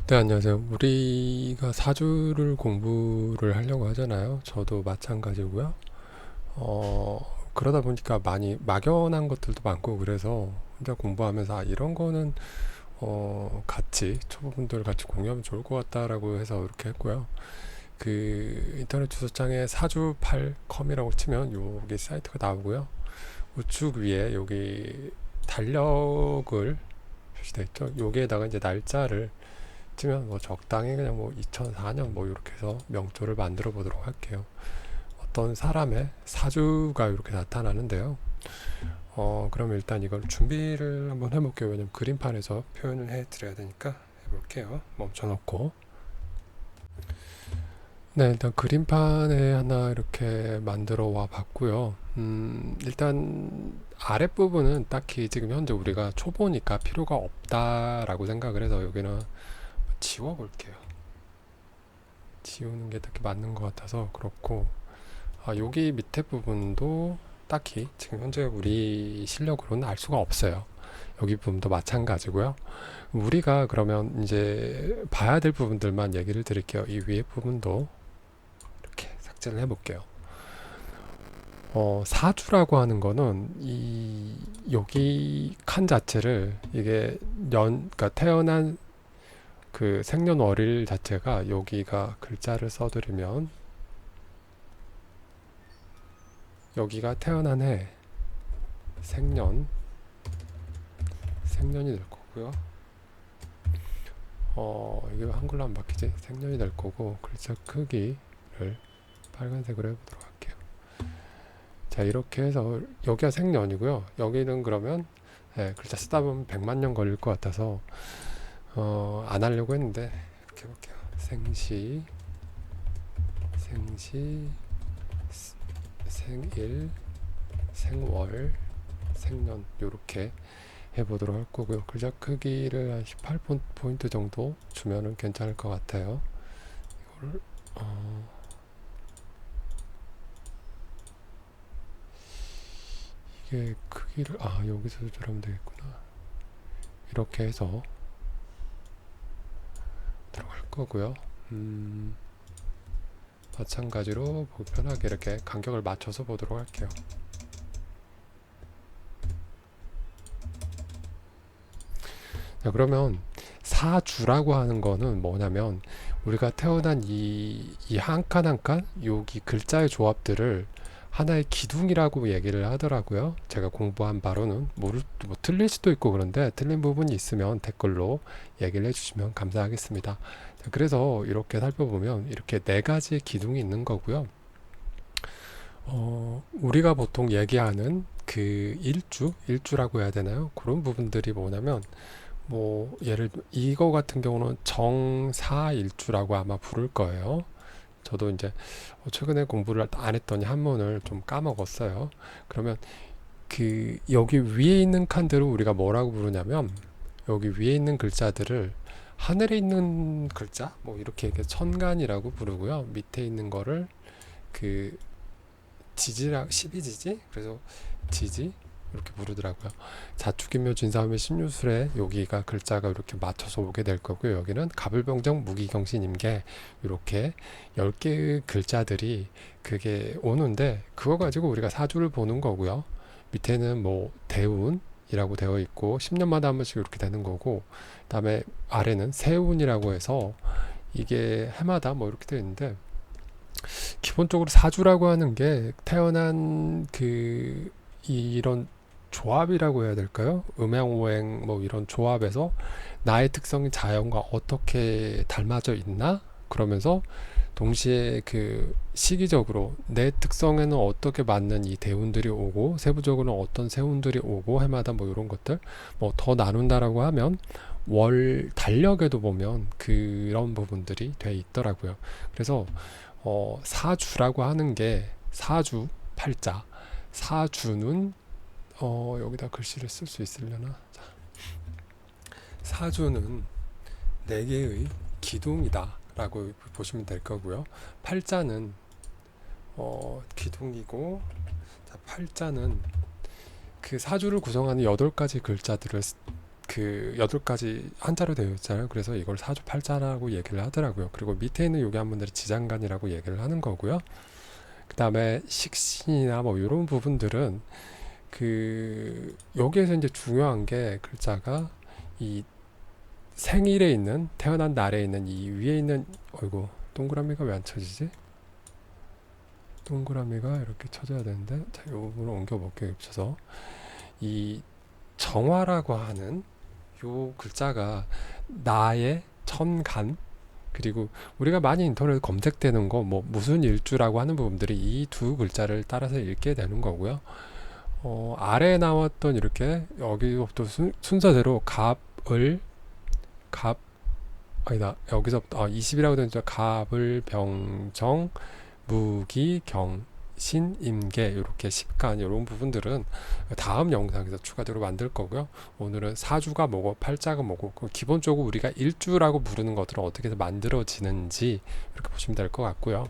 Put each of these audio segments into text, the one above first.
네, 안녕하세요. 우리가 사주를 공부를 하려고 하잖아요. 저도 마찬가지고요. 그러다 보니까 많이 막연한 것들도 많고, 그래서 혼자 공부하면서, 이런 거는, 같이, 초보분들 같이 공유하면 좋을 것 같다라고 해서 이렇게 했고요. 그, 인터넷 주소창에 사주8컴이라고 치면 여기 사이트가 나오고요. 우측 위에 여기 달력을 표시되어 있죠. 여기에다가 이제 날짜를 치면 뭐 적당히 그냥 뭐 2004년 뭐 이렇게 해서 명조를 만들어 보도록 할게요. 어떤 사람의 사주가 이렇게 나타나는데요. 그럼 일단 이걸 준비를 한번 해볼게요. 왜냐면 그림판에서 표현을 해드려야 되니까 해볼게요. 멈춰놓고. 네, 일단 그림판에 하나 이렇게 만들어 와 봤고요. 일단 아랫부분은 딱히 지금 현재 우리가 초보니까 필요가 없다라고 생각을 해서 여기는 지워볼게요. 지우는 게 딱히 맞는 것 같아서 그렇고, 여기 밑에 부분도 딱히 지금 현재 우리 실력으로는 알 수가 없어요. 여기 부분도 마찬가지고요. 우리가 그러면 이제 봐야 될 부분들만 얘기를 드릴게요. 이 위에 부분도 이렇게 삭제를 해볼게요. 사주라고 하는 거는 이 여기 칸 자체를 이게 그러니까 태어난 그 생년월일 자체가 여기가 글자를 써드리면 여기가 태어난 해 생년 생년이 될 거고요. 이게 한글로 안 바뀌지? 생년이 될 거고 글자 크기를 빨간색으로 해보도록 할게요. 자, 이렇게 해서 여기가 생년이고요. 여기는 그러면 글자 쓰다 보면 100만 년 걸릴 것 같아서 안 하려고 했는데 이렇게 해볼게요. 생시, 생일, 생월, 생년 요렇게 해보도록 할 거고요. 글자 크기를 한 18포인트 정도 주면은 괜찮을 것 같아요. 이걸 이게 크기를 여기서 조절하면 되겠구나. 이렇게 해서 들어갈 거고요. 마찬가지로 편하게 이렇게 간격을 맞춰서 보도록 할게요. 자, 그러면 사주라고 하는 거는 뭐냐면 우리가 태어난 이 한 칸 한 칸 여기 글자의 조합들을 하나의 기둥이라고 얘기를 하더라고요. 제가 공부한 바로는 뭐 틀릴 수도 있고 그런데 틀린 부분이 있으면 댓글로 얘기를 해주시면 감사하겠습니다. 자, 그래서 이렇게 살펴보면 이렇게 네 가지의 기둥이 있는 거고요. 우리가 보통 얘기하는 그 일주라고 해야 되나요? 그런 부분들이 뭐냐면 뭐 예를 들어 이거 같은 경우는 정사일주라고 아마 부를 거예요. 저도 이제 최근에 공부를 안 했더니 한문을 좀 까먹었어요. 그러면 그 여기 위에 있는 칸들을 우리가 뭐라고 부르냐면 여기 위에 있는 글자들을 하늘에 있는 글자 뭐 이렇게 천간이라고 부르고요. 밑에 있는 거를 그 지지라 12지지 그래서 지지 이렇게 부르더라고요. 자축인묘 진사음의 신유술에 여기가 글자가 이렇게 맞춰서 오게 될 거고요. 여기는 갑을병정 무기경신임계 이렇게 10개의 글자들이 그게 오는데 그거 가지고 우리가 사주를 보는 거고요. 밑에는 뭐 대운이라고 되어 있고 10년마다 한 번씩 이렇게 되는 거고 그다음에 아래는 세운이라고 해서 이게 해마다 뭐 이렇게 되어 있는데 기본적으로 사주라고 하는 게 태어난 그 이런 조합이라고 해야 될까요? 음양오행 뭐 이런 조합에서 나의 특성이 자연과 어떻게 닮아져 있나? 그러면서 동시에 그 시기적으로 내 특성에는 어떻게 맞는 이 대운들이 오고 세부적으로는 어떤 세운들이 오고 해마다 뭐 이런 것들 뭐 더 나눈다라고 하면 월 달력에도 보면 그런 부분들이 돼 있더라고요. 그래서 사주라고 하는 게 사주 팔자 사주는 여기다 글씨를 쓸 수 있으려나? 자, 사주는 네 개의 기둥이다 라고 보시면 될 거고요. 팔자는 기둥이고 자, 팔자는 그 사주를 구성하는 8가지 글자들을 그 8가지 한자로 되어 있잖아요. 그래서 이걸 사주팔자라고 얘기를 하더라고요. 그리고 밑에 있는 요기 한문들이 지장간이라고 얘기를 하는 거고요. 그 다음에 식신이나 뭐 이런 부분들은 그 여기에서 이제 중요한 게 글자가 이 생일에 있는 태어난 날에 있는 이 위에 있는 어이구 동그라미가 왜 안 쳐지지? 동그라미가 이렇게 쳐져야 되는데 자 요거를 옮겨 볼게요. 겹쳐서 이 정화라고 하는 요 글자가 나의 천간 그리고 우리가 많이 인터넷 검색되는 거 뭐 무슨 일주라고 하는 부분들이 이 두 글자를 따라서 읽게 되는 거고요. 아래에 나왔던 이렇게 여기부터 순서대로 갑을 갑 아니다 여기서부터 20이라고 되는 갑을 병정 무기 경 신, 임계 이렇게 십간 이런 부분들은 다음 영상에서 추가적으로 만들 거고요. 오늘은 사주가 뭐고 팔자가 뭐고 기본적으로 우리가 일주라고 부르는 것들은 어떻게 해서 만들어지는지 이렇게 보시면 될 것 같고요.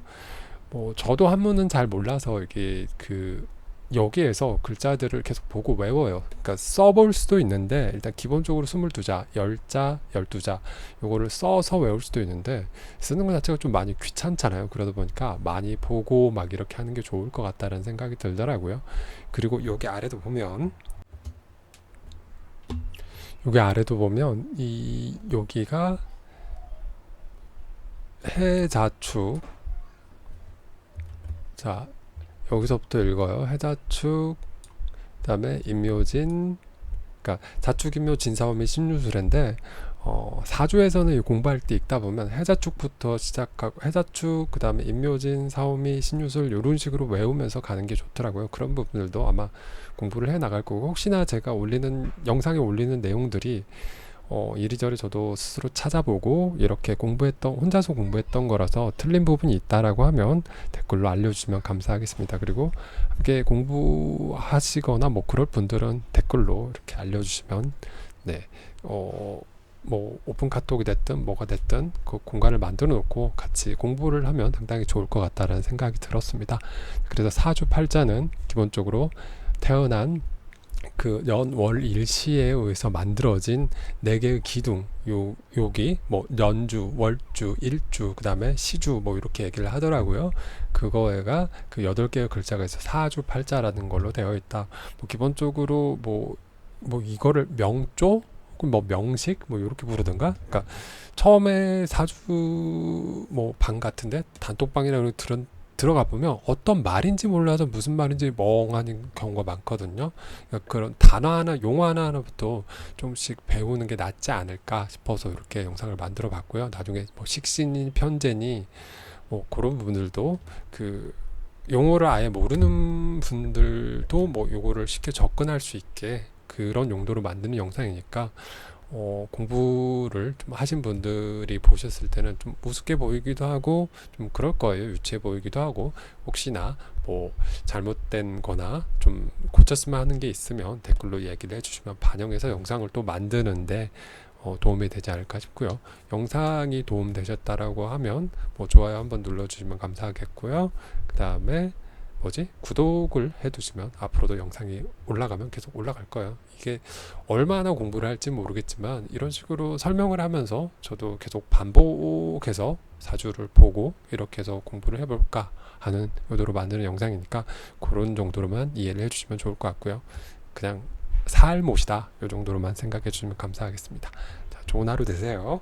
뭐 저도 한문은 잘 몰라서 이게 그 여기에서 글자들을 계속 보고 외워요. 그러니까 써볼 수도 있는데 일단 기본적으로 22자, 10자, 12자 요거를 써서 외울 수도 있는데 쓰는 것 자체가 좀 많이 귀찮잖아요. 그러다 보니까 많이 보고 막 이렇게 하는 게 좋을 것 같다는 생각이 들더라고요. 그리고 여기 아래도 보면 이 여기가 해자축 자 여기서부터 읽어요. 해자축 그다음에 임묘진 그러니까 자축 임묘 진사오미 신유술인데 사주에서는 공부할 때 읽다 보면 해자축부터 시작하고 해자축 그다음에 임묘진 사오미 신유술 이런 식으로 외우면서 가는 게 좋더라고요. 그런 부분들도 아마 공부를 해 나갈 거고 혹시나 제가 영상에 올리는 내용들이 이리저리 저도 스스로 찾아보고 이렇게 혼자서 공부했던 거라서 틀린 부분이 있다라고 하면 댓글로 알려주시면 감사하겠습니다. 그리고 함께 공부하시거나 뭐 그럴 분들은 댓글로 이렇게 알려주시면 네, 뭐 오픈 카톡이 됐든 뭐가 됐든 그 공간을 만들어 놓고 같이 공부를 하면 상당히 좋을 것 같다라는 생각이 들었습니다. 그래서 사주팔자는 기본적으로 태어난 그 연월일시에 의해서 만들어진 4개의 기둥 여기 뭐 연주, 월주, 일주, 그 다음에 시주 뭐 이렇게 얘기를 하더라고요. 그거가 그 8개의 글자가 있어 사주팔자라는 걸로 되어 있다. 뭐 기본적으로 뭐 이거를 명조 혹은 뭐 명식 뭐 이렇게 부르든가. 그러니까 처음에 사주 뭐 방 같은데 단톡방이라고 들어가 보면 어떤 말인지 몰라서 무슨 말인지 멍하는 경우가 많거든요. 그러니까 그런 단어 하나, 용어 하나부터 조금씩 배우는 게 낫지 않을까 싶어서 이렇게 영상을 만들어 봤고요. 나중에 뭐 식신이 편제니 뭐 그런 부분들도 그 용어를 아예 모르는 분들도 뭐 요거를 쉽게 접근할 수 있게 그런 용도로 만드는 영상이니까 공부를 좀 하신 분들이 보셨을 때는 좀 우습게 보이기도 하고 좀 그럴 거예요. 유치해 보이기도 하고 혹시나 뭐 잘못된 거나 좀 고쳤으면 하는 게 있으면 댓글로 얘기를 해주시면 반영해서 영상을 또 만드는데 도움이 되지 않을까 싶고요. 영상이 도움되셨다라고 하면 뭐 좋아요 한번 눌러주시면 감사하겠고요. 그 다음에 구독을 해두시면 앞으로도 영상이 올라가면 계속 올라갈 거예요. 이게 얼마나 공부를 할지 모르겠지만 이런 식으로 설명을 하면서 저도 계속 반복해서 사주를 보고 이렇게 해서 공부를 해볼까 하는 의도로 만드는 영상이니까 그런 정도로만 이해를 해주시면 좋을 것 같고요. 그냥 살못이다 이 정도로만 생각해 주시면 감사하겠습니다. 자, 좋은 하루 되세요.